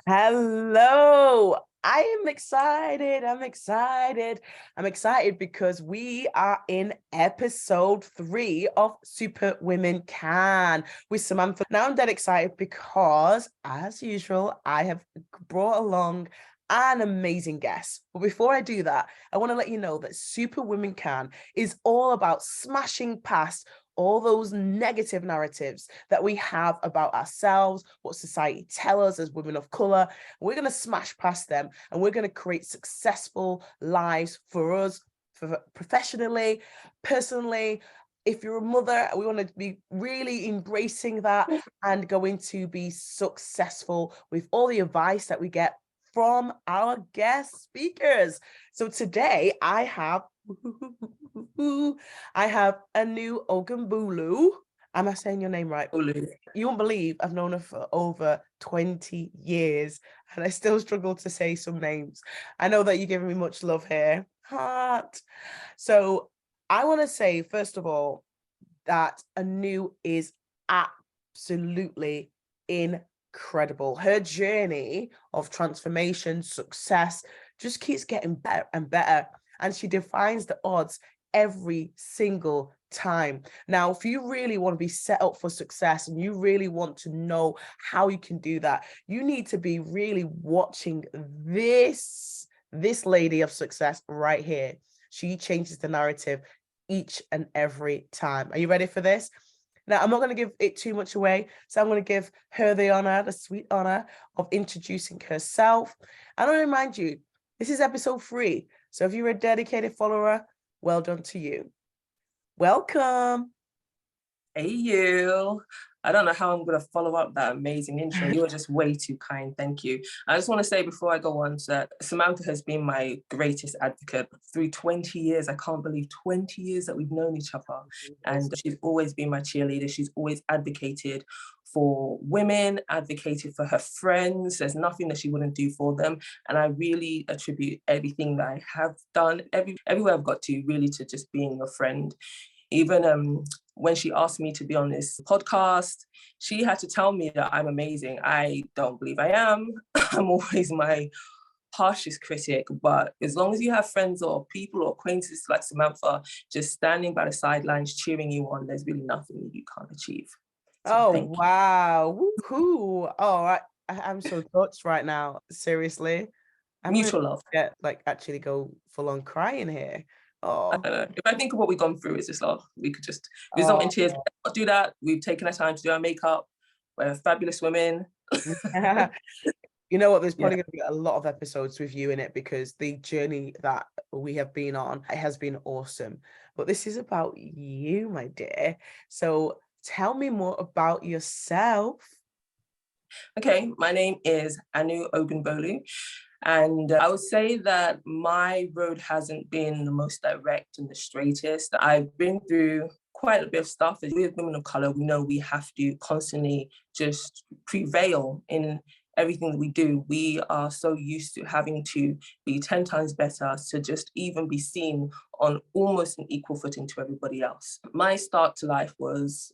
Hello. I am excited. I'm excited because we are in episode 3 of SuperWomenCan with Samantha. Now I'm dead excited because, as usual, I have brought along an amazing guest. But before I do that, I want to let you know that SuperWomenCan is all about smashing past all those negative narratives that we have about ourselves, what society tells us as women of color. We're going to smash past them and we're going to create successful lives for us, for professionally, personally. If you're a mother, we want to be really embracing that and going to be successful with all the advice that we get from our guest speakers. So today I have Anu Ogunbolu. Am I saying your name right? You won't believe I've known her for over 20 years and I still struggle to say some names. I know that you're giving me much love here. Heart. So I want to say, first of all, that Anu is absolutely incredible. Her journey of transformation, success, just keeps getting better and better. And she defines the odds every single time. Now, if you really want to be set up for success and you really want to know how you can do that, you need to be really watching this lady of success right here. She changes the narrative each and every time. Are you ready for this? Now, I'm not going to give it too much away, so I'm going to give her the sweet honor of introducing herself. And I want to remind you, this is episode 3. So if you're a dedicated follower, well done to you. Welcome. Hey, you. I don't know how I'm going to follow up that amazing intro. You were just way too kind. Thank you. I just want to say before I go on that Samantha has been my greatest advocate through 20 years. I can't believe 20 years that we've known each other. And she's always been my cheerleader. She's always advocated for women, advocated for her friends. There's nothing that she wouldn't do for them. And I really attribute everything that I have done, everywhere I've got to, really to just being a friend. Even when she asked me to be on this podcast, she had to tell me that I'm amazing. I don't believe I am. I'm always my harshest critic, but as long as you have friends or people or acquaintances like Samantha just standing by the sidelines cheering you on, there's really nothing you can't achieve. So wow. Woohoo. Oh, I'm so touched right now. Seriously. Mutual love. Actually go full on crying here. Oh, I don't know. If I think of what we've gone through, it's just like we could just result in tears. Let's not do that. We've taken our time to do our makeup. We're fabulous women. You know what? There's probably going to be a lot of episodes with you in it because the journey that we have been on, it has been awesome. But this is about you, my dear. So tell me more about yourself. Okay, my name is Anu Ogunbolu. And I would say that my road hasn't been the most direct and the straightest. I've been through quite a bit of stuff. As women of color, we know we have to constantly just prevail in everything that we do. We are so used to having to be 10 times better to just even be seen on almost an equal footing to everybody else. My start to life was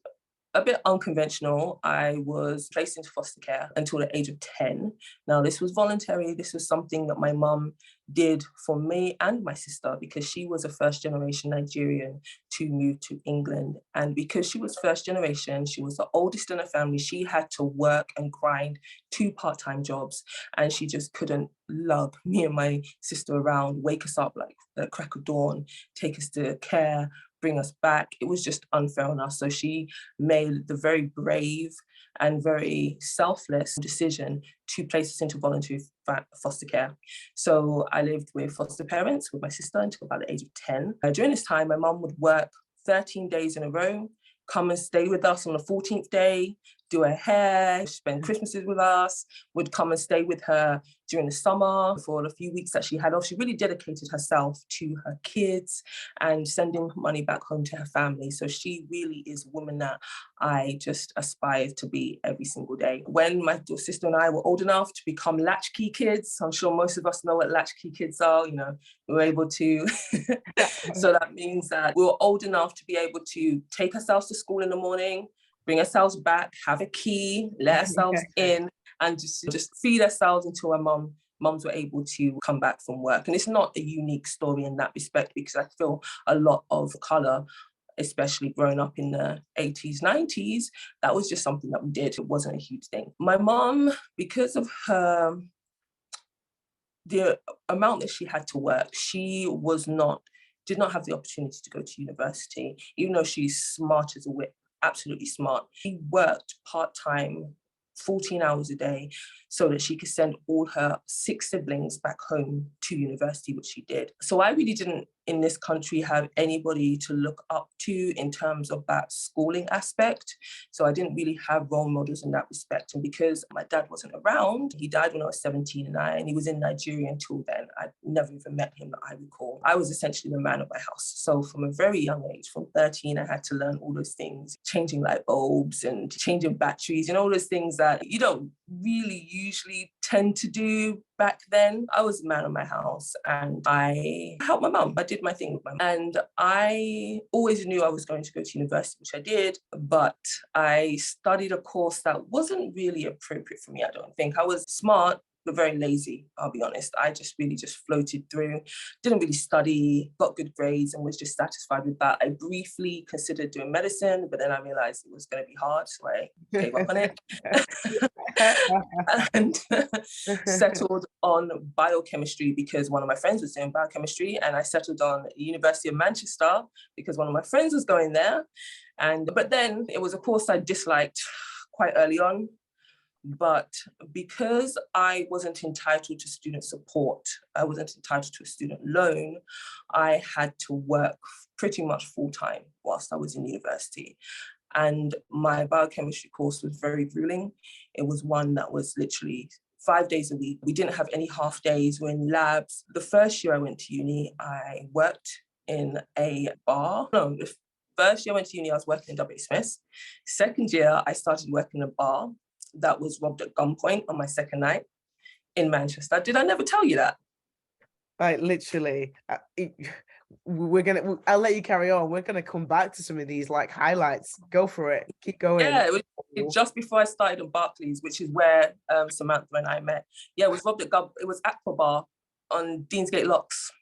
a bit unconventional. I was placed into foster care until the age of 10. Now, this was voluntary. This was something that my mum did for me and my sister because she was a first generation Nigerian to move to England. And because she was first generation, she was the oldest in her family, she had to work and grind 2 part-time jobs. And she just couldn't lug me and my sister around, wake us up like the crack of dawn, take us to care, bring us back. It was just unfair on us. So she made the very brave and very selfless decision to place us into voluntary foster care. So I lived with foster parents with my sister until about the age of 10. During this time, my mum would work 13 days in a row, come and stay with us on the 14th day, do her hair, spend Christmases with us, would come and stay with her during the summer for the few weeks that she had off. She really dedicated herself to her kids and sending money back home to her family. So she really is a woman that I just aspire to be every single day. When my sister and I were old enough to become latchkey kids, I'm sure most of us know what latchkey kids are, we were able to. So that means that we were old enough to be able to take ourselves to school in the morning, bring ourselves back, have a key, let ourselves in, and just feed ourselves until our mums were able to come back from work. And it's not a unique story in that respect, because I feel a lot of colour, especially growing up in the 80s, 90s, that was just something that we did. It wasn't a huge thing. My mum, because of the amount that she had to work, she did not have the opportunity to go to university, even though she's smart as a whip, absolutely smart. She worked part-time, 14 hours a day, so that she could send all her 6 siblings back home to university, which she did. So I really didn't, in this country, have anybody to look up to in terms of that schooling aspect. So I didn't really have role models in that respect. And because my dad wasn't around, he died when I was 17 and he was in Nigeria until then. I never even met him that I recall. I was essentially the man of my house. So from a very young age, from 13, I had to learn all those things, changing light bulbs and changing batteries and all those things that you don't really usually tend to do back then. I was the man of my house and I helped my mum. I did my thing with my mum. And I always knew I was going to go to university, which I did, but I studied a course that wasn't really appropriate for me, I don't think. I was smart, but very lazy, I'll be honest. I just really floated through, didn't really study, got good grades and was just satisfied with that. I briefly considered doing medicine, but then I realized it was going to be hard, so I gave up on it. And settled on biochemistry because one of my friends was doing biochemistry, and I settled on University of Manchester because one of my friends was going there. But then it was a course I disliked quite early on. But because I wasn't entitled to student support, I wasn't entitled to a student loan, I had to work pretty much full-time whilst I was in university. And my biochemistry course was very grueling. It was one that was literally 5 days a week. We didn't have any half days. We're in labs. The first year I went to uni, I worked in a bar. No, the first year I went to uni, I was working in W. Smith's. Second year, I started working in a bar that was robbed at gunpoint on my second night in Manchester. Did I never tell you that? Like literally, I'll let you carry on. We're gonna come back to some of these like highlights. Go for it. Keep going. Yeah, it was just before I started in Barclays, which is where Samantha and I met. Yeah, it was robbed at it was Aqua Bar on Deansgate Locks.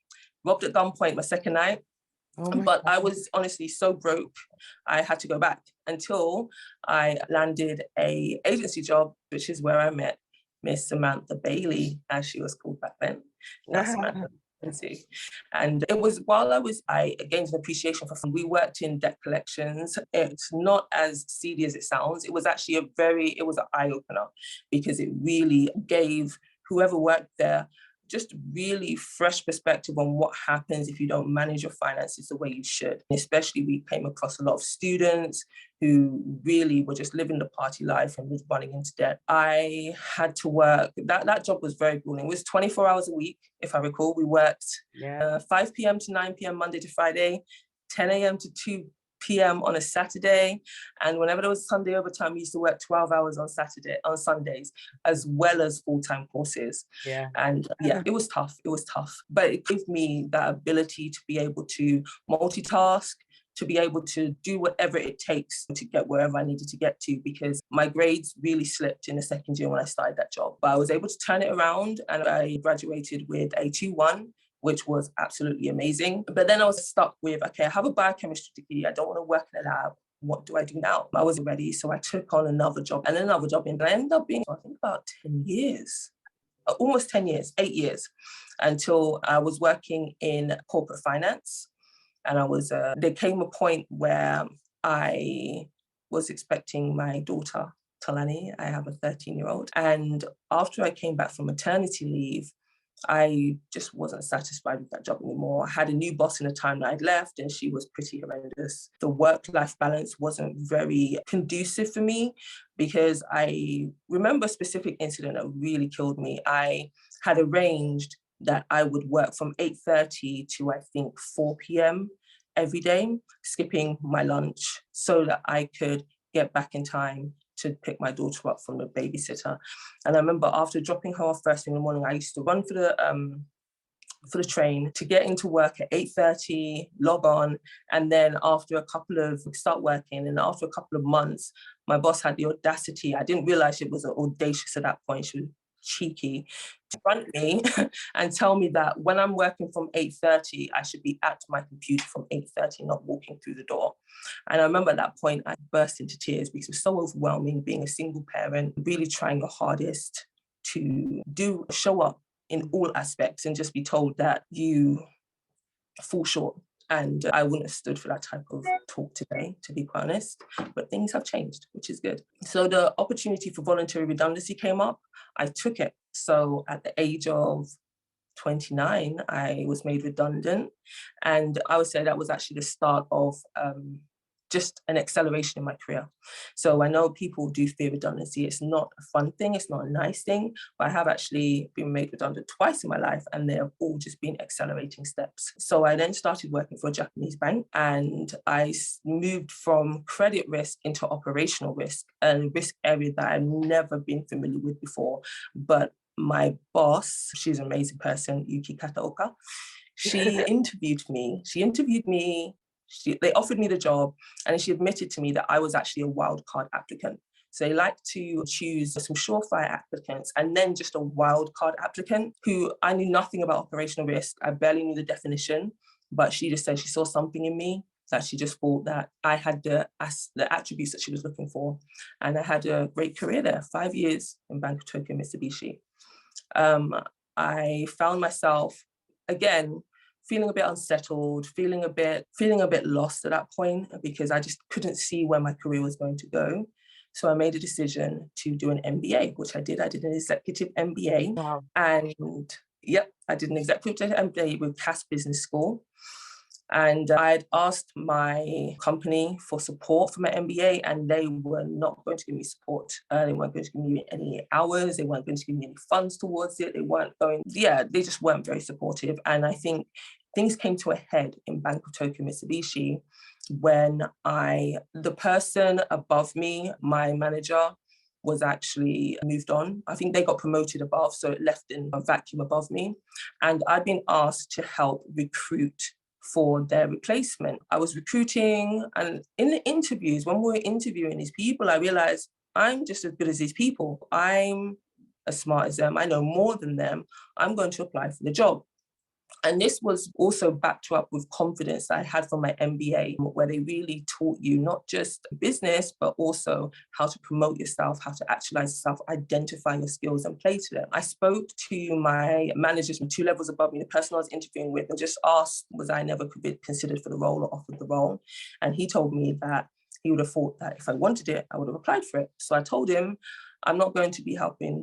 Robbed at gunpoint my second night. But I was honestly so broke, I had to go back until I landed a agency job, which is where I met Miss Samantha Bailey, as she was called back then. Now Samantha. And it was while I gained an appreciation for fun. We worked in debt collections. It's not as seedy as it sounds. It was actually it was an eye-opener because it really gave whoever worked there just really fresh perspective on what happens if you don't manage your finances the way you should. Especially we came across a lot of students who really were just living the party life and was running into debt. I had to work, that job was very grueling. It was 24 hours a week, if I recall. We worked 5 p.m. to 9 p.m. Monday to Friday, 10 a.m. to 2 p.m. on a Saturday, and whenever there was Sunday overtime, we used to work 12 hours on Sundays, as well as full-time courses. And it was tough, but it gave me that ability to be able to multitask, to be able to do whatever it takes to get wherever I needed to get to, because my grades really slipped in the second year when I started that job. But I was able to turn it around and I graduated with a 2-1, which was absolutely amazing. But then I was stuck with, okay, I have a biochemistry degree. I don't want to work in a lab. What do I do now? I wasn't ready. So I took on another job and another job. And I ended up being, I think, about 10 years, almost 10 years, 8 years, until I was working in corporate finance. And there came a point where I was expecting my daughter, Talani. I have a 13-year-old. And after I came back from maternity leave, I just wasn't satisfied with that job anymore. I had a new boss in the time that I'd left, and she was pretty horrendous. The work-life balance wasn't very conducive for me, because I remember a specific incident that really killed me. I had arranged that I would work from 8:30 to, I think, 4 p.m. every day, skipping my lunch so that I could get back in time to pick my daughter up from the babysitter. And I remember after dropping her off first thing in the morning, I used to run for the for the train to get into work at 8:30, log on, and then start working. And after a couple of months, my boss had the audacity, I didn't realize it was audacious at that point, she was cheeky, to front me and tell me that when I'm working from 8:30, I should be at my computer from 8:30, not walking through the door. And I remember at that point, I burst into tears because it was so overwhelming being a single parent, really trying your hardest to show up in all aspects and just be told that you fall short. And I wouldn't have stood for that type of talk today, to be quite honest, but things have changed, which is good. So the opportunity for voluntary redundancy came up. I took it. So at the age of 29, I was made redundant. And I would say that was actually the start of just an acceleration in my career. So I know people do fear redundancy. It's not a fun thing. It's not a nice thing, but I have actually been made redundant twice in my life, and they have all just been accelerating steps. So I then started working for a Japanese bank, and I moved from credit risk into operational risk, a risk area that I've never been familiar with before. But my boss, she's an amazing person, Yuki Kataoka, she interviewed me. They offered me the job, and she admitted to me that I was actually a wildcard applicant. So they like to choose some surefire applicants and then just a wildcard applicant who I knew nothing about operational risk. I barely knew the definition, but she just said she saw something in me that she just thought that I had the attributes that she was looking for. And I had a great career there, 5 years in Bank of Tokyo Mitsubishi. I found myself, again, feeling a bit unsettled, feeling a bit lost at that point, because I just couldn't see where my career was going to go. So I made a decision to do an MBA, which I did. I did an Executive MBA. Wow. And I did an Executive MBA with Cass Business School. And I'd asked my company for support for my MBA, and they were not going to give me support. They weren't going to give me any hours. They weren't going to give me any funds towards it. They just weren't very supportive. And I think things came to a head in Bank of Tokyo Mitsubishi when the person above me, my manager, was actually moved on. I think they got promoted above, so it left in a vacuum above me. And I'd been asked to help recruit for their replacement. I was recruiting, and in the interviews, when we were interviewing these people, I realized I'm just as good as these people. I'm as smart as them. I know more than them. I'm going to apply for the job. And this was also backed up with confidence that I had from my MBA, where they really taught you not just business, but also how to promote yourself, how to actualize yourself, identify your skills and play to them. I spoke to my managers from 2 levels above me, the person I was interviewing with, and just asked, was I never considered for the role or offered the role? And he told me that he would have thought that if I wanted it, I would have applied for it. So I told him, I'm not going to be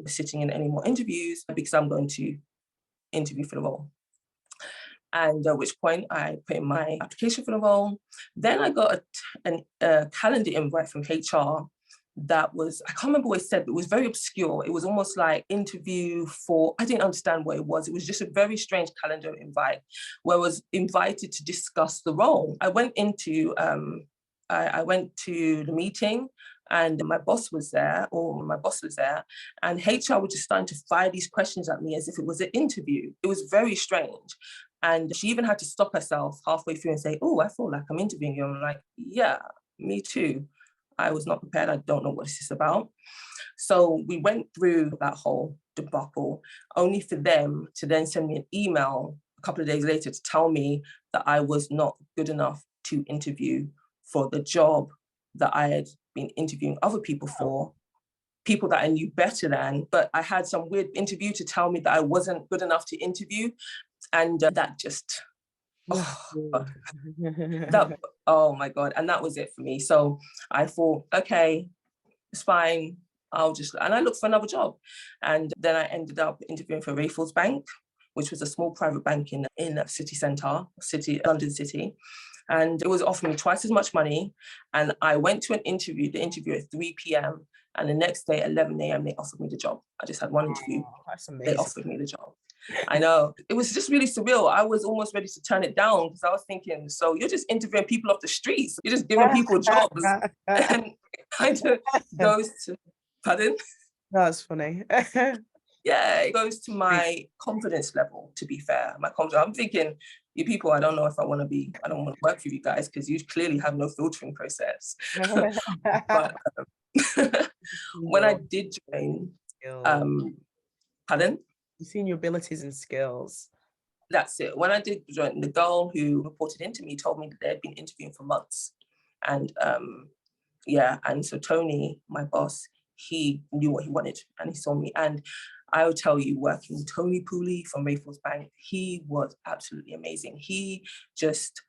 sitting in any more interviews because I'm going to interview for the role. And at which point I put in my application for the role. Then I got a calendar invite from HR that was, I can't remember what it said, but it was very obscure. It was almost like interview for, I didn't understand what it was. It was just a very strange calendar invite where I was invited to discuss the role. I went to the meeting, and my boss was there, and HR was just starting to fire these questions at me as if it was an interview. It was very strange. And she even had to stop herself halfway through and say, oh, I feel like I'm interviewing you. I'm like, yeah, me too. I was not prepared. I don't know what this is about. So we went through that whole debacle, only for them to then send me an email a couple of days later to tell me that I was not good enough to interview for the job that I had been interviewing other people for, people that I knew better than, but I had some weird interview to tell me that I wasn't good enough to interview. And that just, oh my God. And that was it for me. So I thought, okay, it's fine. And I looked for another job. And then I ended up interviewing for Raffles Bank, which was a small private bank in city centre, London City. And it was offering me twice as much money. And I went to the interview at 3 p.m. And the next day at 11 a.m. they offered me the job. I just had one interview. That's amazing. They offered me the job. I know. It was just really surreal. I was almost ready to turn it down because I was thinking, so you're just interviewing people off the streets. You're just giving people jobs. And it kind of goes to, pardon? That's funny. Yeah, it goes to my confidence level, to be fair. My confidence, I'm thinking, you people, I don't know if I want to work with you guys because you clearly have no filtering process. But when I did join, pardon? You've seen your abilities and skills. That's it. When I did join, the girl who reported into me told me that they had been interviewing for months. And and so Tony, my boss, he knew what he wanted and he saw me. And I will tell you, working with Tony Pooley from Rayforth Bank, he was absolutely amazing. He just,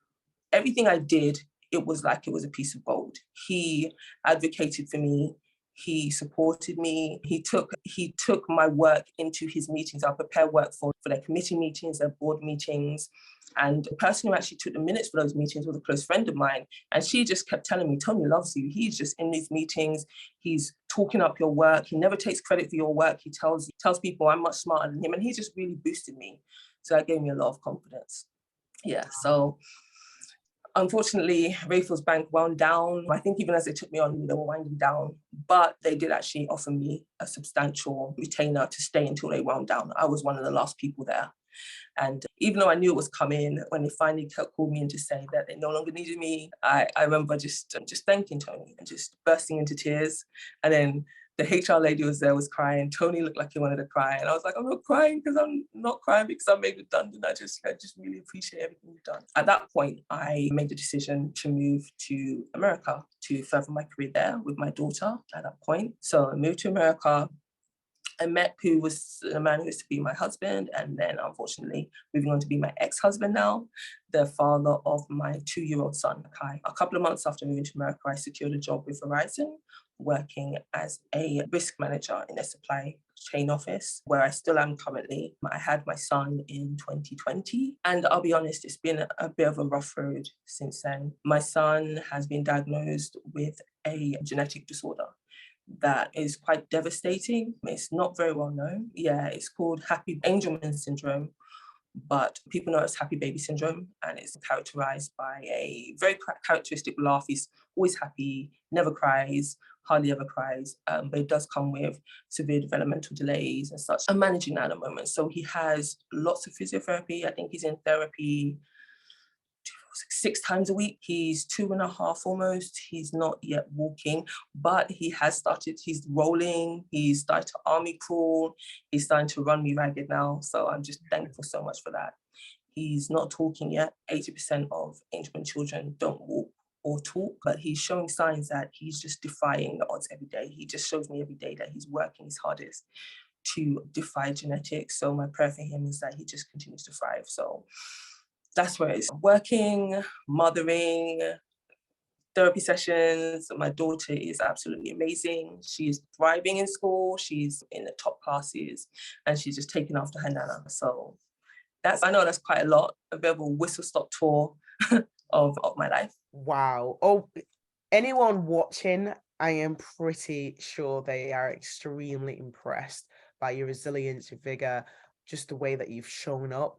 everything I did, it was like it was a piece of gold. He advocated for me. He supported me. He took my work into his meetings. I prepare work for their committee meetings, their board meetings. And the person who actually took the minutes for those meetings was a close friend of mine. And she just kept telling me, Tony loves you. He's just in these meetings. He's talking up your work. He never takes credit for your work. He tells people I'm much smarter than him. And he just really boosted me. So that gave me a lot of confidence. Yeah, so unfortunately, Rayforth Bank wound down. I think even as they took me on, they were winding down, but they did actually offer me a substantial retainer to stay until they wound down. I was one of the last people there. And even though I knew it was coming, when they finally called me in to say that they no longer needed me, I remember just thanking Tony and just bursting into tears. And then the HR lady was crying. Tony looked like he wanted to cry. And I was like, I'm not crying because I'm not crying because I'm made redundant. I just really appreciate everything you've done. At that point, I made the decision to move to America to further my career there with my daughter at that point. So I moved to America. I met who was the man who was to be my husband, and then unfortunately moving on to be my ex-husband now, the father of my 2-year-old son, Kai. A couple of months after moving to America, I secured a job with Verizon, working as a risk manager in a supply chain office, where I still am currently. I had my son in 2020, and I'll be honest, it's been a bit of a rough road since then. My son has been diagnosed with a genetic disorder that is quite devastating. It's not very well known. Yeah, it's called Happy Angelman syndrome, but people know it as happy baby syndrome, and it's characterized by a very characteristic laugh. He's always happy, never cries, hardly ever cries, but it does come with severe developmental delays and such. I'm managing that at the moment. So he has lots of physiotherapy. I think he's in therapy 6 times a week. He's 2.5 almost. He's not yet walking, but he's rolling. He's started to army crawl. He's starting to run me ragged now. So I'm just thankful so much for that. He's not talking yet. 80% of Angelman children don't walk or talk, but he's showing signs that he's just defying the odds every day. He just shows me every day that he's working his hardest to defy genetics. So my prayer for him is that he just continues to thrive. So that's where it's working, mothering, therapy sessions. My daughter is absolutely amazing. She's thriving in school. She's in the top classes, and she's just taking after her nana. So I know that's quite a lot, a bit of a whistle-stop tour of my life. Wow. Oh, anyone watching, I am pretty sure they are extremely impressed by your resilience, your vigor, just the way that you've shown up.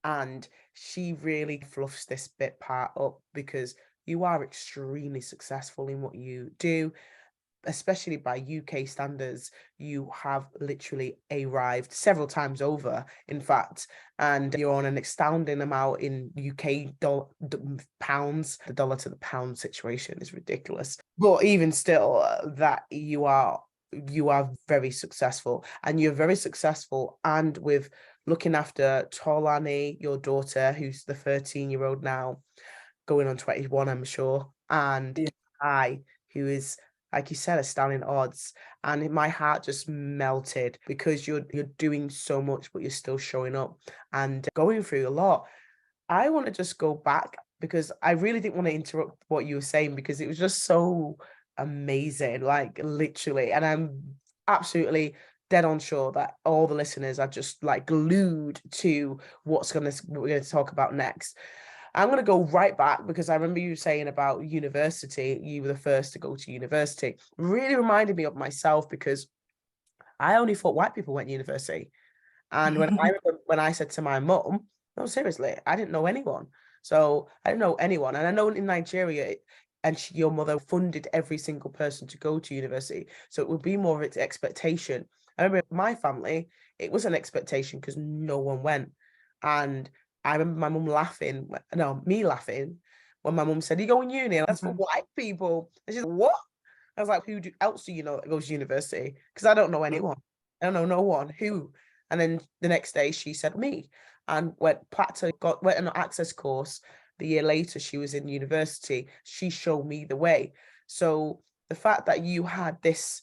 And she really fluffs this bit part up because you are extremely successful in what you do, especially by UK standards. You have literally arrived several times over, in fact, and you're on an astounding amount in UK pounds. The dollar to the pound situation is ridiculous. But even still, that you are very successful, and you're very successful, and with looking after Tolani, your daughter, who's the 13-year-old now, going on 21, I'm sure, and I, who is, like you said, astounding odds. And my heart just melted because you're doing so much, but you're still showing up and going through a lot. I want to just go back because I really didn't want to interrupt what you were saying because it was just so amazing, like literally. And I'm absolutely dead on sure that all the listeners are just like glued to what we're going to talk about next. I'm going to go right back because I remember you saying about university. You were the first to go to university. Really reminded me of myself because I only thought white people went to university. And when I said to my mum, no, seriously, I didn't know anyone. So I didn't know anyone. And I know in Nigeria, your mother funded every single person to go to university. So it would be more of its expectation. I remember my family, it was an expectation because no one went. And I remember my mum laughing, me laughing when my mum said, "You go in uni, and that's for white people." And she's like, "What?" I was like, else do you know that goes to university? Because I don't know anyone. I don't know no one. Who? And then the next day she said me, and went an access course. The year later, she was in university. She showed me the way. So the fact that you had this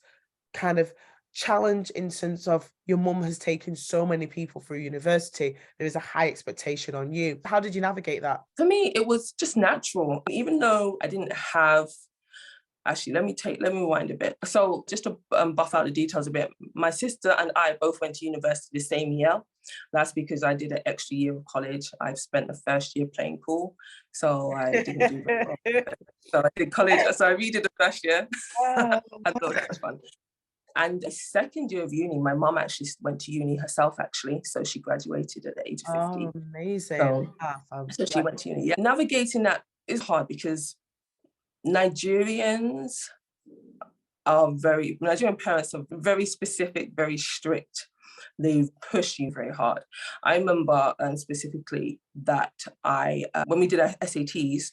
kind of challenge in sense of your mum has taken so many people through university, there is a high expectation on you. How did you navigate that? For me, it was just natural. Even though I didn't have, actually, let me rewind a bit. So just to buff out the details a bit, my sister and I both went to university the same year. That's because I did an extra year of college. I've spent the first year playing pool, so I didn't do very well. So I did college, so I redid the first year. I thought that was fun. And the second year of uni, my mum actually went to uni herself, actually. So she graduated at the age of 50. Oh, amazing. So she went to uni. Yeah. Navigating that is hard because Nigerian parents are very specific, very strict. They push you very hard. I remember specifically that when we did our SATs,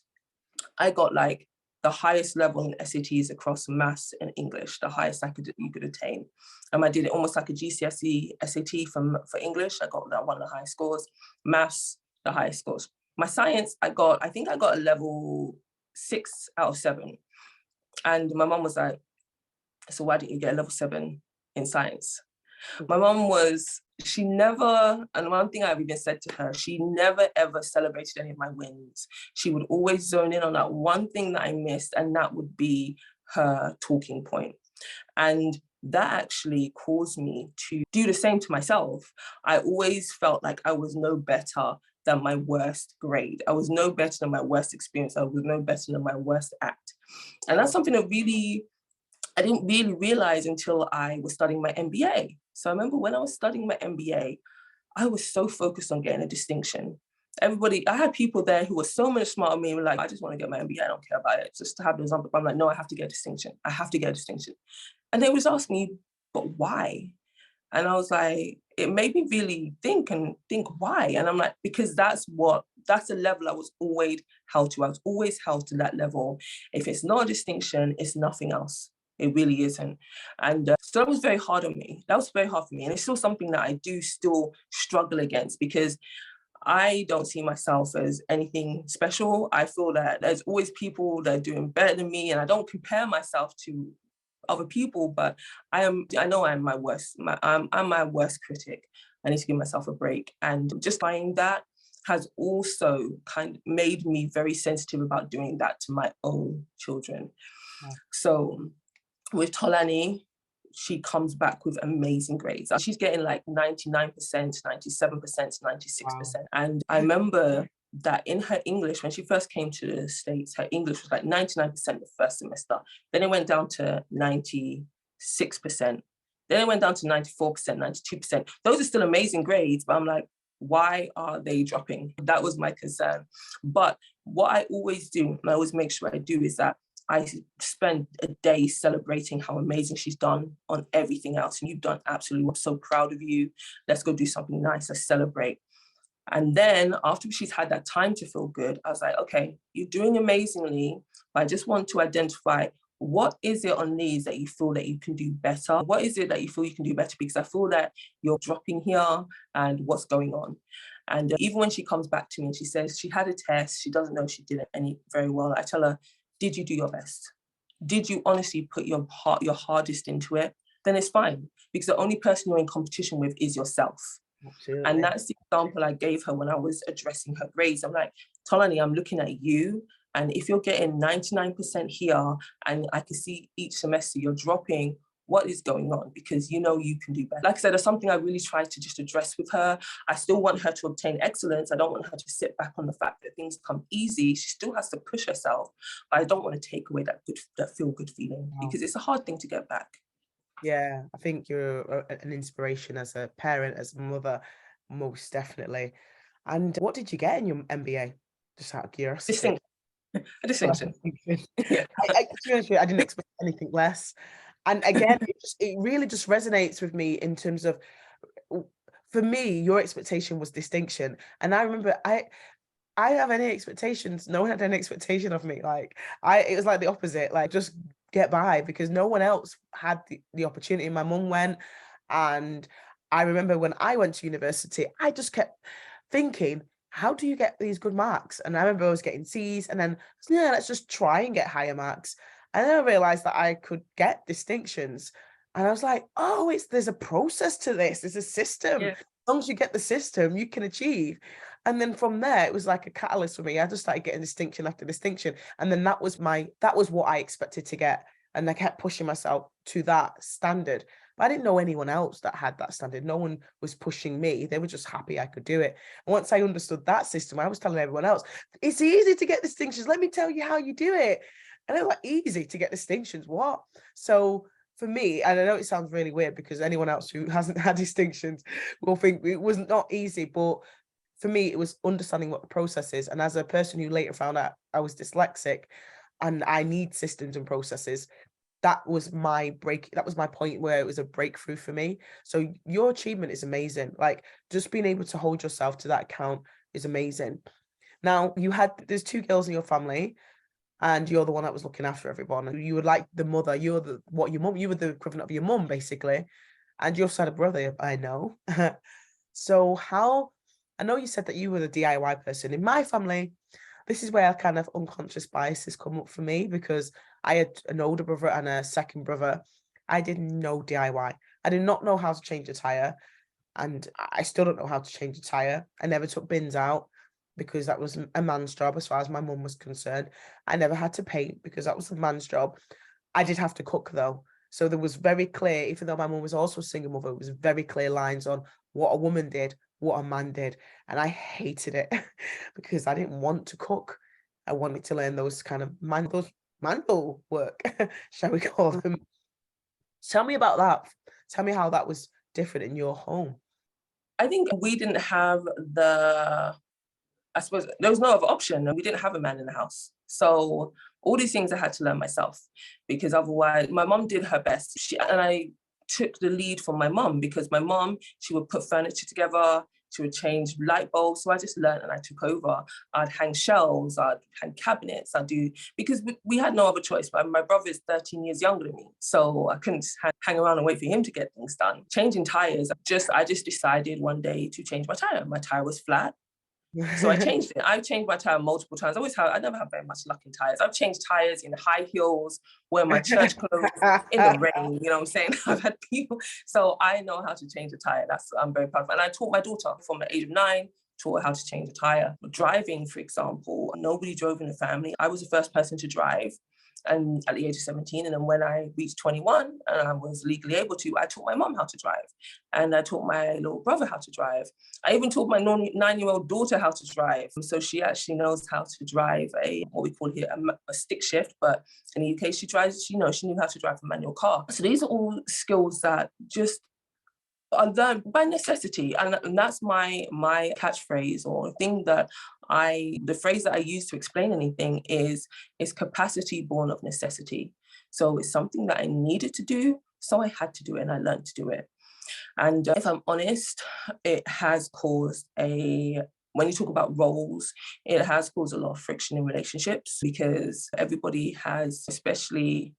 I got like the highest level in SATs across maths and English, the highest you could attain. I did it almost like a GCSE SAT for English. I got that one of the highest scores. Maths, the highest scores. My science, I think I got a level 6 out of 7. And my mum was like, "So why didn't you get a level 7 in science?" My mum she never, and one thing I've even said to her, she never ever celebrated any of my wins. She would always zone in on that one thing that I missed, and that would be her talking point. And that actually caused me to do the same to myself. I always felt like I was no better than my worst grade. I was no better than my worst experience. I was no better than my worst act. And that's something that I didn't really realize until I was studying my MBA. So I remember when I was studying my MBA, I was so focused on getting a distinction. I had people there who were so much smarter than me, were like, "I just want to get my MBA, I don't care about it, just to have those numbers." I'm like, "No, I have to get a distinction. I have to get a distinction." And they always ask me, "But why?" And I was like, it made me really think why. And I'm like, because that's the level I was always held to. I was always held to that level. If it's not a distinction, it's nothing else. It really isn't. And so that was very hard on me. That was very hard for me. And it's still something that I do still struggle against, because I don't see myself as anything special. I feel that there's always people that are doing better than me, and I don't compare myself to other people, but I know I'm my worst critic. I need to give myself a break. And just finding that has also kind of made me very sensitive about doing that to my own children. Yeah. So with Tolani, she comes back with amazing grades. She's getting like 99%, 97%, 96%. Wow. And I remember that in her English, when she first came to the States, her English was like 99% the first semester. Then it went down to 96%. Then it went down to 94%, 92%. Those are still amazing grades, but I'm like, why are they dropping? That was my concern. But what I always do, and I always make sure I do, is that I spend a day celebrating how amazing she's done on everything else. And you've done absolutely, I'm so proud of you. Let's go do something nice. Let's celebrate. And then after she's had that time to feel good, I was like, okay, you're doing amazingly, but I just want to identify, what is it on these that you feel that you can do better? What is it that you feel you can do better? Because I feel that you're dropping here, and what's going on? And even when she comes back to me and she says she had a test, she doesn't know she did it very well, I tell her, did you do your best? Did you honestly put your hardest into it? Then it's fine, because the only person you're in competition with is yourself. Absolutely. And that's the example I gave her when I was addressing her grades. I'm like, Tolani, I'm looking at you, and if you're getting 99% here, and I can see each semester you're dropping, what is going on? Because you know you can do better. Like I said, that's something I really try to just address with her. I still want her to obtain excellence. I don't want her to sit back on the fact that things come easy. She still has to push herself, but I don't want to take away that feel-good feeling, because it's a hard thing to get back. Yeah, I think you're an inspiration as a parent, as a mother, most definitely. And what did you get in your MBA? Just out of curiosity. A distinction. Yeah. To be honest with you, I didn't expect anything less. And again, it really just resonates with me in terms of, for me, your expectation was distinction. And I remember I have any expectations. No one had any expectation of me. Like it was like the opposite, like just get by, because no one else had the opportunity. My mum went, and I remember when I went to university, I just kept thinking, how do you get these good marks? And I remember I was getting C's, and then, yeah, let's just try and get higher marks. And then I realized that I could get distinctions. And I was like, oh, there's a process to this. There's a system. Yeah. As long as you get the system, you can achieve. And then from there, it was like a catalyst for me. I just started getting distinction after distinction. And then that was what I expected to get. And I kept pushing myself to that standard. But I didn't know anyone else that had that standard. No one was pushing me. They were just happy I could do it. And once I understood that system, I was telling everyone else, it's easy to get distinctions. Let me tell you how you do it. And they're like, easy to get distinctions? What? So for me, and I know it sounds really weird because anyone else who hasn't had distinctions will think it was not easy, but for me, it was understanding what the process is. And as a person who later found out I was dyslexic and I need systems and processes, that was my point where it was a breakthrough for me. So your achievement is amazing. Like just being able to hold yourself to that account is amazing. Now there's 2 girls in your family, and you're the one that was looking after everyone. And you were like the mother, you were the equivalent of your mum, basically. And you also had a brother, I know. So I know you said that you were the DIY person. In my family, this is where kind of unconscious biases come up for me, because I had an older brother and a second brother. I didn't know DIY. I did not know how to change a tire, and I still don't know how to change a tire. I never took bins out because that was a man's job as far as my mum was concerned. I never had to paint because that was a man's job. I did have to cook though. So there was very clear, even though my mum was also a single mother, it was very clear lines on what a woman did, what a man did. And I hated it because I didn't want to cook. I wanted to learn those kind of manual work, shall we call them. Tell me about that. Tell me how that was different in your home. I think we didn't have I suppose there was no other option, and we didn't have a man in the house. So all these things I had to learn myself, because otherwise my mom did her best. And I took the lead from my mom, because my mom, she would put furniture together, she would change light bulbs. So I just learned and I took over. I'd hang shelves, I'd hang cabinets, because we had no other choice. But my brother is 13 years younger than me. So I couldn't hang around and wait for him to get things done. Changing tires, I just decided one day to change my tire. My tire was flat. So I changed it. I've changed my tire multiple times. I never have very much luck in tires. I've changed tires in high heels, wearing my church clothes, in the rain, you know what I'm saying? I've had people. So I know how to change a tire. I'm very proud of. And I taught my daughter from the age of 9, taught her how to change a tire. Driving, for example, nobody drove in the family. I was the first person to drive, and at the age of 17. And then when I reached 21 and I was legally able to, I taught my mom how to drive, and I taught my little brother how to drive. I even taught my 9-year-old daughter how to drive. So she actually knows how to drive what we call here a stick shift, but in the UK she knew how to drive a manual car. So these are all skills that just are learned by necessity, and that's my catchphrase, or the phrase that I use to explain anything is capacity born of necessity. So it's something that I needed to do, so I had to do it, and I learned to do it. And if I'm honest, it has caused when you talk about roles, it has caused a lot of friction in relationships, because everybody has, especially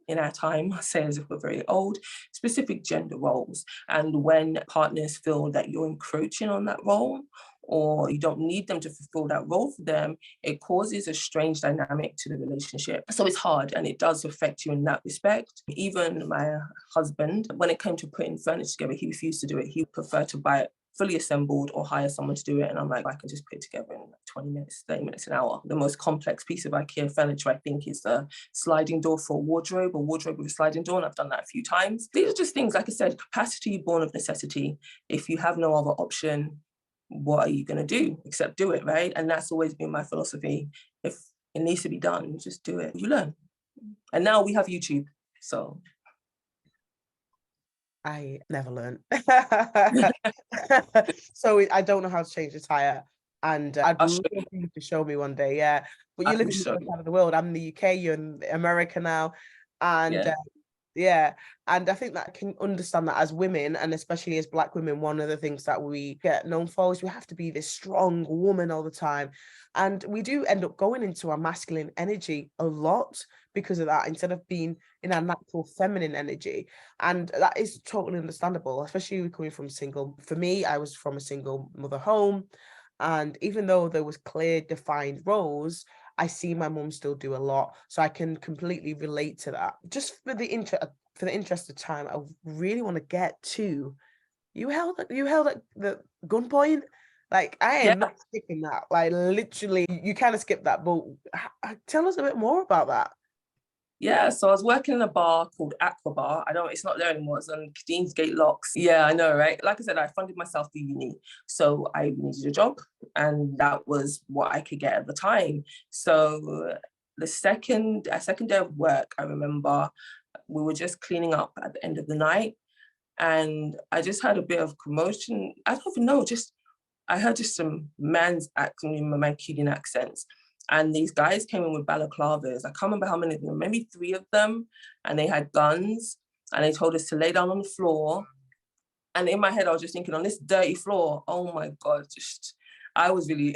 in our time, I say as if we're very old, specific gender roles. And when partners feel that you're encroaching on that role, or you don't need them to fulfill that role for them, it causes a strange dynamic to the relationship. So it's hard, and it does affect you in that respect. Even my husband, when it came to putting furniture together, he refused to do it. He preferred to buy it fully assembled or hire someone to do it. And I'm like, I can just put it together in 20 minutes, 30 minutes, an hour. The most complex piece of IKEA furniture, I think, is the sliding door for a wardrobe with a sliding door. And I've done that a few times. These are just things, like I said, capacity born of necessity. If you have no other option, what are you going to do except do it, right? And that's always been my philosophy. If it needs to be done, you just do it. You learn. And now we have YouTube, so... I never learned. So I don't know how to change a tire, and I'd love you to show me one day. Yeah, but you live in the other side of the world. I'm in the UK, you're in America now, and Yeah. And I think that I can understand that as women, and especially as Black women, one of the things that we get known for is we have to be this strong woman all the time. And we do end up going into our masculine energy a lot because of that, instead of being in our natural feminine energy. And that is totally understandable, especially coming from single. For me, I was from a single mother home. And even though there was clear defined roles, I see my mum still do a lot, so I can completely relate to that. Just for the interest of time, I really want to get to you held at the gunpoint. Like I Yeah. am not skipping that. Like literally, you kind of skipped that, but tell us a bit more about that. Yeah, so I was working in a bar called Aqua Bar. It's not there anymore. It's on Deansgate Locks. Yeah, I know, right? Like I said, I funded myself through uni. So I needed a job, and that was what I could get at the time. So a second day of work, I remember we were just cleaning up at the end of the night. And I just had a bit of commotion. I don't even know, I heard just some man's accent, Mancunian accents. And these guys came in with balaclavas. I can't remember how many of them, maybe 3 of them. And they had guns. And they told us to lay down on the floor. And in my head, I was just thinking, on this dirty floor, oh my God, I was really,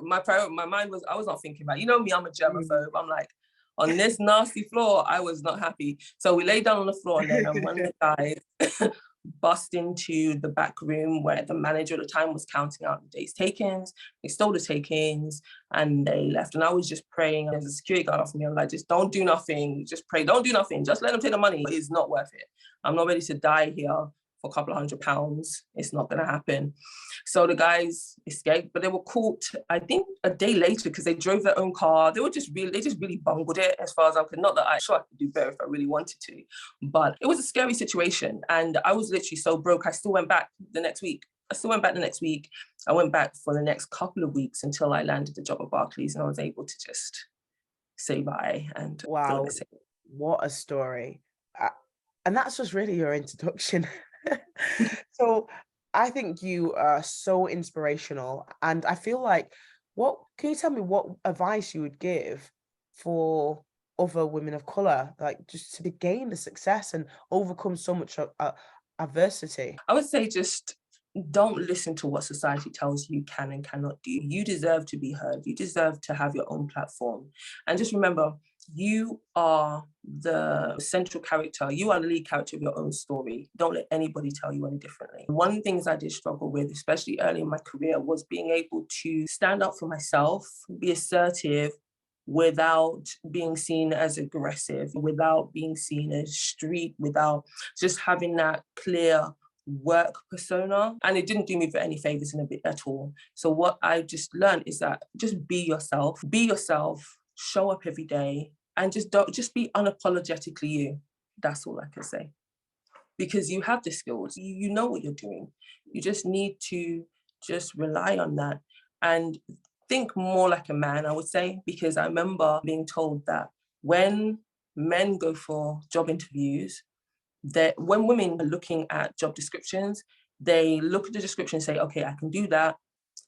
my mind was, I was not thinking about, you know me, I'm a germaphobe. I'm like, on this nasty floor, I was not happy. So we lay down on the floor, and then one of the guys bust into the back room where the manager at the time was counting out the day's takings. They stole the takings and they left. And I was just praying. And there's a security guard off me. I'm like, just don't do nothing. Just pray. Don't do nothing. Just let them take the money. It's not worth it. I'm not ready to die here for a couple of £100. It's not going to happen. So the guys escaped, but they were caught, I think, a day later because they drove their own car. They just really bungled it as far as I could. Not that I could do better if I really wanted to, but it was a scary situation. And I was literally so broke. I still went back the next week. I went back for the next couple of weeks until I landed the job at Barclays, and I was able to just say bye and Wow, go the what a story. And that's just really your introduction. So I think you are so inspirational. And I feel like, what can you tell me what advice you would give for other women of color, like just to gain the success and overcome so much adversity? I would say just don't listen to what society tells you can and cannot do. You deserve to be heard. You deserve to have your own platform. And just remember, you are the central character. You are the lead character of your own story. Don't let anybody tell you any differently. One of the things I did struggle with, especially early in my career, was being able to stand up for myself, be assertive, without being seen as aggressive, without being seen as street, without just having that clear work persona. And it didn't do me for any favors in a bit at all. So what I just learned is that just be yourself, show up every day, and just be unapologetically you. That's all I can say. Because you have the skills, you know what you're doing. You just need to just rely on that and think more like a man, I would say, because I remember being told that when men go for job interviews, that when women are looking at job descriptions, they look at the description and say, okay, I can do that.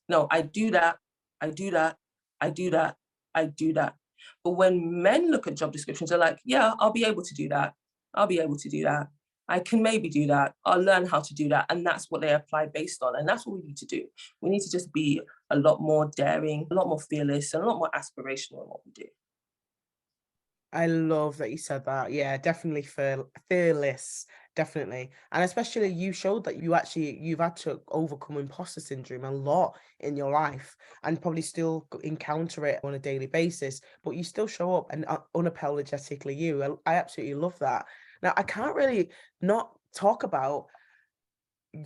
No, I do that. I do that. I do that. I do that. But when men look at job descriptions, they're like, yeah, I'll be able to do that. I'll be able to do that. I can maybe do that. I'll learn how to do that. And that's what they apply based on. And that's what we need to do. We need to just be a lot more daring, a lot more fearless, and a lot more aspirational in what we do. I love that you said that. Yeah, definitely fearless, definitely. And especially you showed that you've had to overcome imposter syndrome a lot in your life and probably still encounter it on a daily basis, but you still show up and unapologetically you. I absolutely love that. Now, I can't really not talk about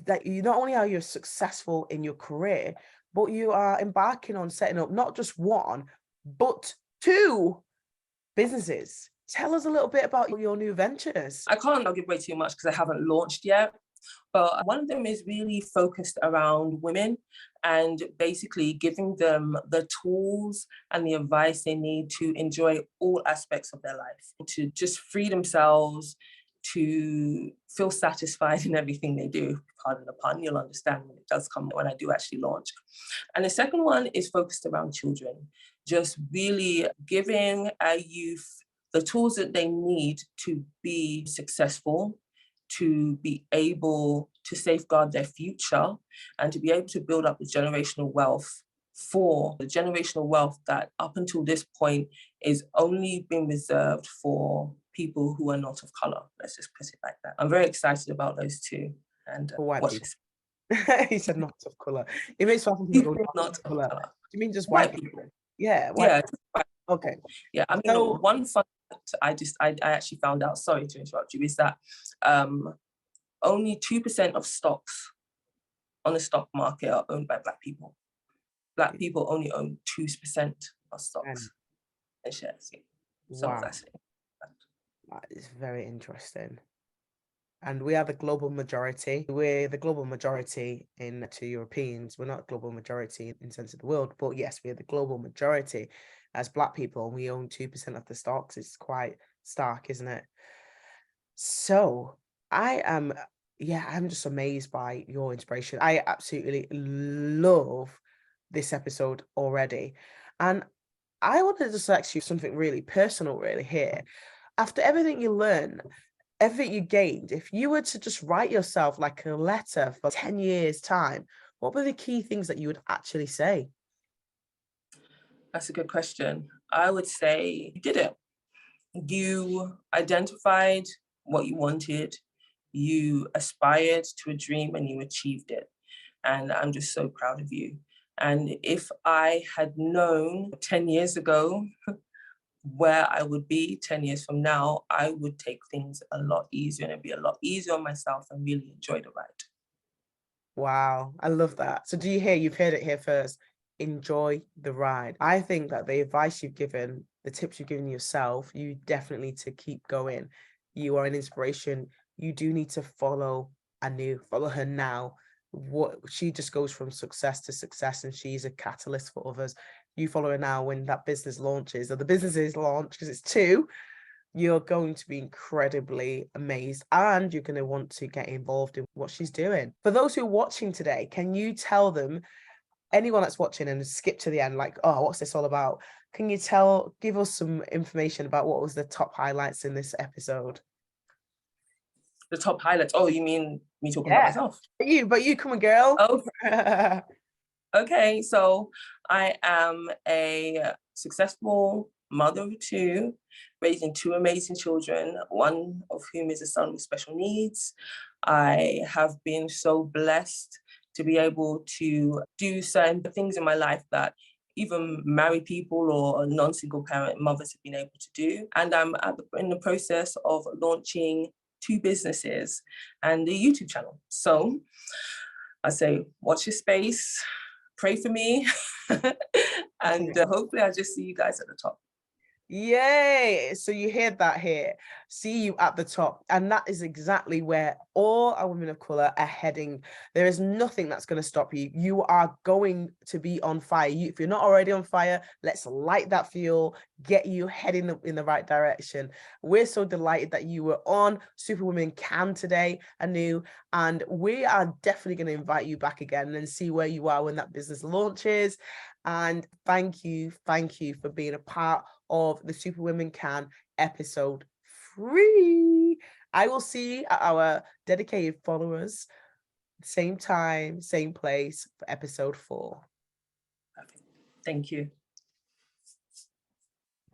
that you not only are you successful in your career, but you are embarking on setting up not just one, but two businesses. Tell us a little bit about your new ventures. I can't give away too much because I haven't launched yet. But one of them is really focused around women and basically giving them the tools and the advice they need to enjoy all aspects of their life, to just free themselves, to feel satisfied in everything they do. Pardon the pun, you'll understand when it does come, when I do actually launch. And the second one is focused around children, just really giving our youth the tools that they need to be successful, to be able to safeguard their future, and to be able to build up the generational wealth that up until this point is only been reserved for people who are not of color. Let's just put it like that. I'm very excited about those two. And white watch people. this. He said not of color. It makes me People go not of color. color. Do you mean just White white people. people? Yeah, white Yeah. people. Okay. Yeah, I mean, So, one fun fact I actually found out, sorry to interrupt you, is that only 2% of stocks on the stock market are owned by Black people. Black people only own 2% of stocks and shares. Yeah. So wow, that's it. that is very interesting. And we are the global majority. We're the global majority to Europeans. We're not global majority in sense of the world, but yes, we're the global majority as Black people. And we own 2% of the stocks. It's quite stark, isn't it? So I'm just amazed by your inspiration. I absolutely love this episode already. And I wanted to just ask you something really personal, really, here. After everything you learn, everything you gained, if you were to just write yourself like a letter for 10 years' time, what were the key things that you would actually say? That's a good question. I would say you did it. You identified what you wanted, you aspired to a dream, and you achieved it. And I'm just so proud of you. And if I had known 10 years ago where I would be 10 years from now, I would take things a lot easier, and it'd be a lot easier on myself and really enjoy the ride. Wow, I love that. So you've heard it here first. Enjoy the ride. I think that the advice you've given, the tips you've given yourself, you definitely need to keep going. You are an inspiration. You do need to follow Anu, follow her now. What she just goes from success to success, and she's a catalyst for others. You follow her now when that business launches, or the business is launched, because it's two. You're going to be incredibly amazed, and you're going to want to get involved in what she's doing. For those who are watching today, can you tell them, anyone that's watching and skip to the end, like, oh, what's this all about? Can you give us some information about what was the top highlights in this episode? The top highlights. Oh, you mean me talking about Yeah, myself? but you come on, girl. Oh, okay. So I am a successful mother of two, raising two amazing children, one of whom is a son with special needs. I have been so blessed to be able to do certain things in my life that even married people or non-single parent mothers have been able to do. And I'm in the process of launching 2 businesses and a YouTube channel. So I say, watch your space, pray for me, and hopefully I'll just see you guys at the top. Yay! So you heard that here. See you at the top. And that is exactly where all our women of colour are heading. There is nothing that's going to stop you. You are going to be on fire. If you're not already on fire, let's light that fuel, get you heading in the right direction. We're so delighted that you were on SuperWomenCan today, Anu, and we are definitely going to invite you back again and see where you are when that business launches. And thank you for being a part of the SuperWomenCan episode 3. I will see our dedicated followers same time, same place for episode 4. Thank you.